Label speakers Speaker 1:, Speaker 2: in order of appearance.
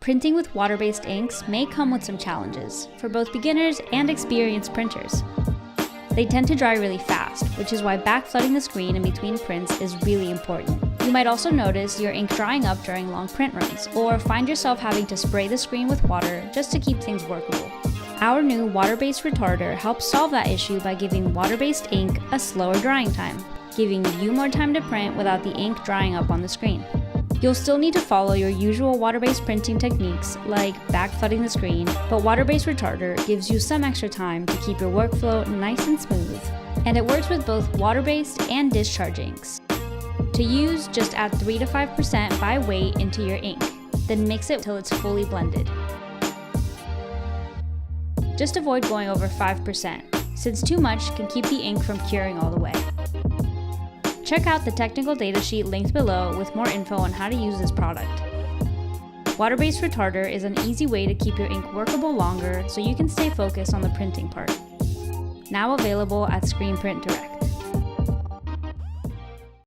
Speaker 1: Printing with water-based inks may come with some challenges for both beginners and experienced printers. They tend to dry really fast, which is why backflooding the screen in between prints is really important. You might also notice your ink drying up during long print runs, or find yourself having to spray the screen with water just to keep things workable. Our new water-based retarder helps solve that issue by giving water-based ink a slower drying time, giving you more time to print without the ink drying up on the screen. You'll still need to follow your usual water-based printing techniques like backflooding the screen, but water-based retarder gives you some extra time to keep your workflow nice and smooth. And it works with both water-based and discharge inks. To use, just add 3 to 5% by weight into your ink, then mix it till it's fully blended. Just avoid going over 5%, since too much can keep the ink from curing all the way. Check out the technical data sheet linked below with more info on how to use this product. Water-based retarder is an easy way to keep your ink workable longer so you can stay focused on the printing part. Now available at Screen Print Direct.